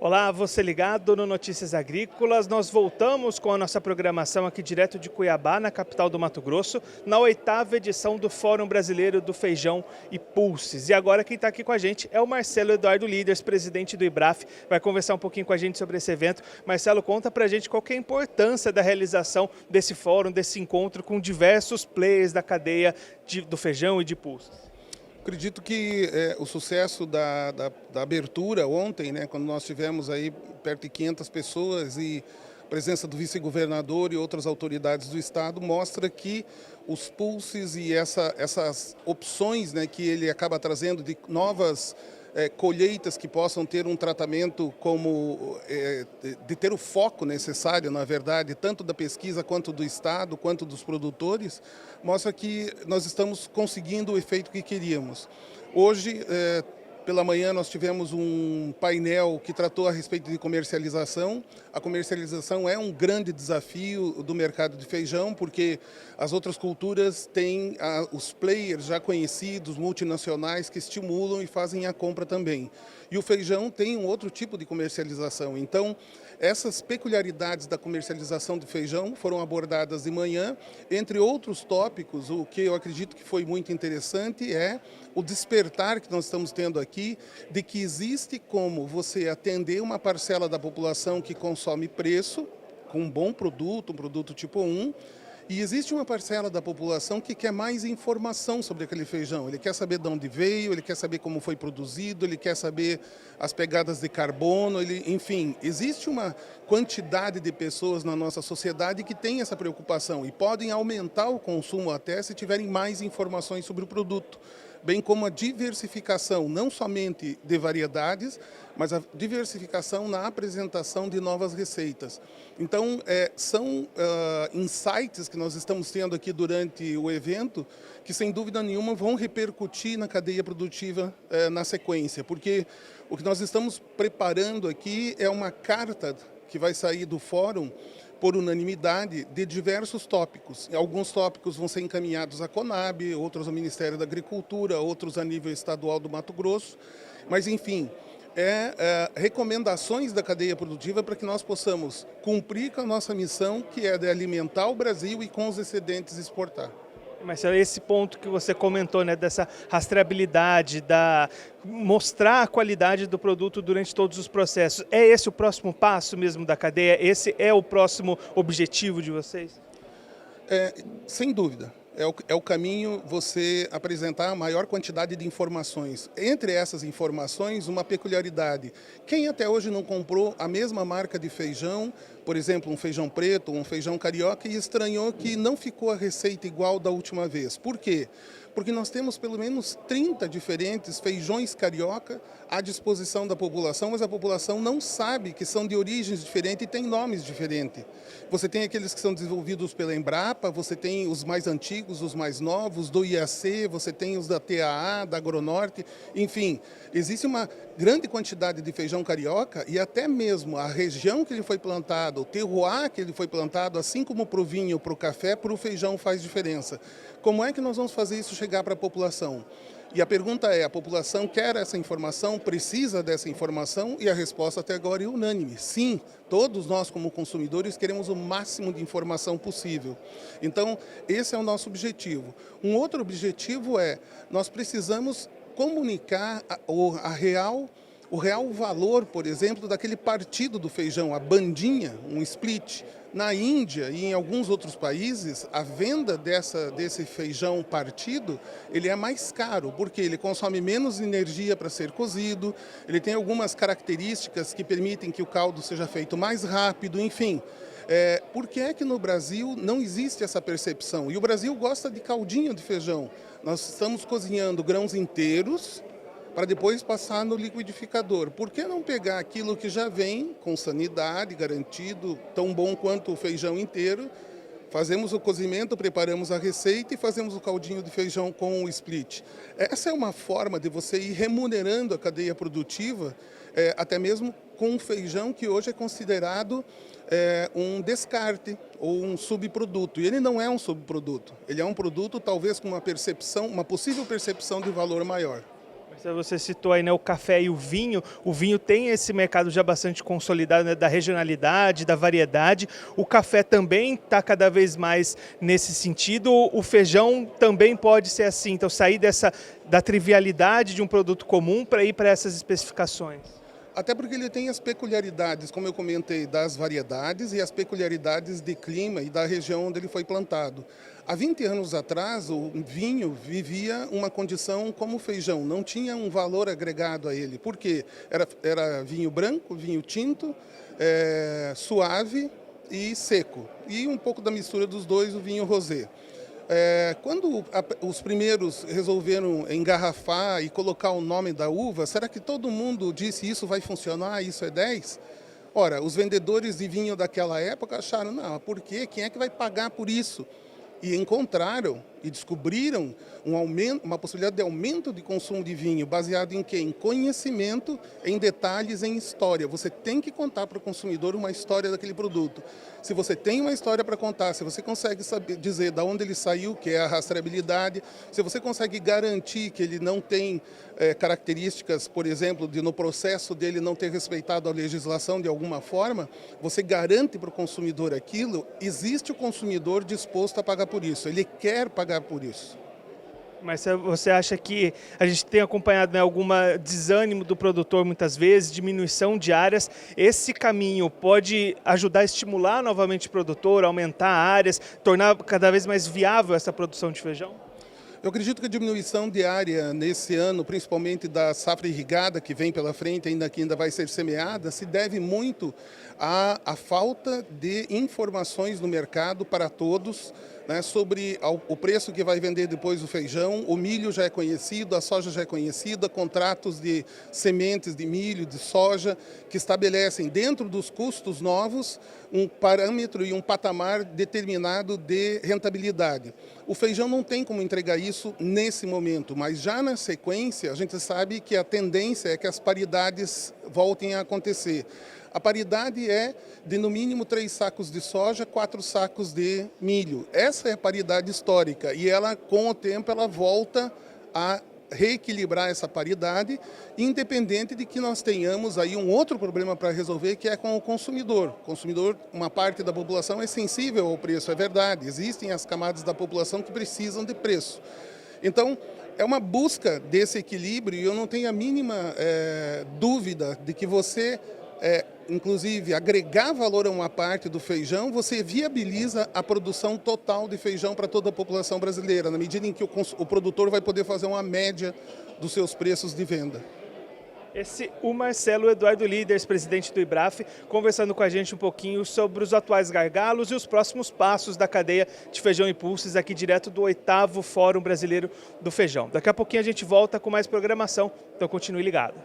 Olá, você ligado no Notícias Agrícolas. Nós voltamos com a nossa programação aqui direto de Cuiabá, na capital do Mato Grosso, na 8ª edição do Fórum Brasileiro do Feijão e Pulses. E agora quem está aqui com a gente é o Marcelo Eduardo Líderes, presidente do IBRAF, vai conversar um pouquinho com a gente sobre esse evento. Marcelo, conta pra gente qual que é a importância da realização desse fórum, desse encontro com diversos players da cadeia do feijão e de pulses. Acredito que o sucesso da abertura ontem, né, quando nós tivemos aí perto de 500 pessoas e a presença do vice-governador e outras autoridades do estado, mostra que os pulses e essas opções, né, que ele acaba trazendo de novas colheitas que possam ter um tratamento de ter o foco necessário, na verdade, tanto da pesquisa quanto do Estado, quanto dos produtores, mostra que nós estamos conseguindo o efeito que queríamos. Hoje, pela manhã, nós tivemos um painel que tratou a respeito de comercialização. A comercialização é um grande desafio do mercado de feijão, porque as outras culturas têm os players já conhecidos, multinacionais, que estimulam e fazem a compra também. E o feijão tem um outro tipo de comercialização. Então, essas peculiaridades da comercialização do feijão foram abordadas de manhã. Entre outros tópicos, o que eu acredito que foi muito interessante é o despertar que nós estamos tendo aqui de que existe como você atender uma parcela da população que consome preço, com um bom produto, um produto tipo 1, e existe uma parcela da população que quer mais informação sobre aquele feijão. Ele quer saber de onde veio, ele quer saber como foi produzido, ele quer saber as pegadas de carbono, enfim, existe uma quantidade de pessoas na nossa sociedade que tem essa preocupação e podem aumentar o consumo até se tiverem mais informações sobre o produto, bem como a diversificação, não somente de variedades, mas a diversificação na apresentação de novas receitas. Então, são insights que nós estamos tendo aqui durante o evento, que sem dúvida nenhuma vão repercutir na cadeia produtiva na sequência, porque o que nós estamos preparando aqui é uma carta que vai sair do fórum por unanimidade de diversos tópicos. Alguns tópicos vão ser encaminhados à Conab, outros ao Ministério da Agricultura, outros a nível estadual do Mato Grosso, mas enfim, recomendações da cadeia produtiva para que nós possamos cumprir com a nossa missão, que é de alimentar o Brasil e com os excedentes exportar. Marcelo, esse ponto que você comentou, né, dessa rastreabilidade, mostrar a qualidade do produto durante todos os processos, é esse o próximo passo mesmo da cadeia? Esse é o próximo objetivo de vocês? Sem dúvida. É o caminho você apresentar a maior quantidade de informações. Entre essas informações, uma peculiaridade. Quem até hoje não comprou a mesma marca de feijão, por exemplo, um feijão preto, um feijão carioca, e estranhou que não ficou a receita igual da última vez. Por quê? Porque nós temos pelo menos 30 diferentes feijões carioca à disposição da população, mas a população não sabe que são de origens diferentes e têm nomes diferentes. Você tem aqueles que são desenvolvidos pela Embrapa, você tem os mais antigos, os mais novos, do IAC, você tem os da TAA, da Agronorte, enfim, existe uma grande quantidade de feijão carioca e até mesmo a região que ele foi plantado, o terroir que ele foi plantado, assim como para o vinho, para o café, para o feijão faz diferença. Como é que nós vamos fazer isso chegar para a população? E a pergunta é, a população quer essa informação, precisa dessa informação? E a resposta até agora é unânime. Sim, todos nós como consumidores queremos o máximo de informação possível. Então, esse é o nosso objetivo. Um outro objetivo é, nós precisamos comunicar o real valor, por exemplo, daquele partido do feijão, a bandinha, um split. Na Índia e em alguns outros países, a venda desse feijão partido, ele é mais caro, porque ele consome menos energia para ser cozido, ele tem algumas características que permitem que o caldo seja feito mais rápido, enfim. Por que é que no Brasil não existe essa percepção? E o Brasil gosta de caldinho de feijão. Nós estamos cozinhando grãos inteiros, para depois passar no liquidificador. Por que não pegar aquilo que já vem com sanidade, garantido, tão bom quanto o feijão inteiro, fazemos o cozimento, preparamos a receita e fazemos o caldinho de feijão com o split. Essa é uma forma de você ir remunerando a cadeia produtiva, até mesmo com um feijão que hoje é considerado um descarte ou um subproduto. E ele não é um subproduto, ele é um produto talvez com uma possível percepção de valor maior. Você citou aí, né, o café e o vinho. O vinho tem esse mercado já bastante consolidado, né, da regionalidade, da variedade. O café também está cada vez mais nesse sentido. O feijão também pode ser assim. Então, sair da trivialidade de um produto comum para ir para essas especificações. Até porque ele tem as peculiaridades, como eu comentei, das variedades e as peculiaridades de clima e da região onde ele foi plantado. Há 20 anos atrás, o vinho vivia uma condição como o feijão, não tinha um valor agregado a ele. Por quê? Era vinho branco, vinho tinto, suave e seco. E um pouco da mistura dos dois, o vinho rosé. Quando os primeiros resolveram engarrafar e colocar o nome da uva, será que todo mundo disse isso vai funcionar, isso é 10? Ora, os vendedores de vinho daquela época acharam, não, por quê? Quem é que vai pagar por isso? E encontraram e descobriram uma possibilidade de aumento de consumo de vinho, baseado em quê? Em conhecimento, em detalhes, em história. Você tem que contar para o consumidor uma história daquele produto. Se você tem uma história para contar, se você consegue dizer de onde ele saiu, que é a rastreabilidade, se você consegue garantir que ele não tem características, por exemplo, de no processo dele não ter respeitado a legislação de alguma forma, você garante para o consumidor aquilo, existe o consumidor disposto a pagar por isso, ele quer pagar por isso. Mas você acha que a gente tem acompanhado, né, algum desânimo do produtor muitas vezes, diminuição de áreas, esse caminho pode ajudar a estimular novamente o produtor, aumentar áreas, tornar cada vez mais viável essa produção de feijão? Eu acredito que a diminuição de área nesse ano, principalmente da safra irrigada que vem pela frente, que ainda vai ser semeada, se deve muito à falta de informações no mercado para todos, né, sobre o preço que vai vender depois o feijão. O milho já é conhecido, a soja já é conhecida, contratos de sementes de milho, de soja, que estabelecem dentro dos custos novos um parâmetro e um patamar determinado de rentabilidade. O feijão não tem como entregar isso nesse momento, mas já na sequência a gente sabe que a tendência é que as paridades voltem a acontecer. A paridade é de no mínimo 3 sacos de soja, 4 sacos de milho. Essa é a paridade histórica e ela, com o tempo, ela volta a reequilibrar essa paridade, independente de que nós tenhamos aí um outro problema para resolver, que é com o consumidor. O consumidor, uma parte da população é sensível ao preço, é verdade. Existem as camadas da população que precisam de preço. Então, é uma busca desse equilíbrio e eu não tenho a mínima dúvida de que você, inclusive, agregar valor a uma parte do feijão, você viabiliza a produção total de feijão para toda a população brasileira, na medida em que o produtor vai poder fazer uma média dos seus preços de venda. O Marcelo Eduardo Líderes, presidente do IBRAF, conversando com a gente um pouquinho sobre os atuais gargalos e os próximos passos da cadeia de feijão e pulses aqui direto do 8º Fórum Brasileiro do Feijão. Daqui a pouquinho a gente volta com mais programação, então continue ligado.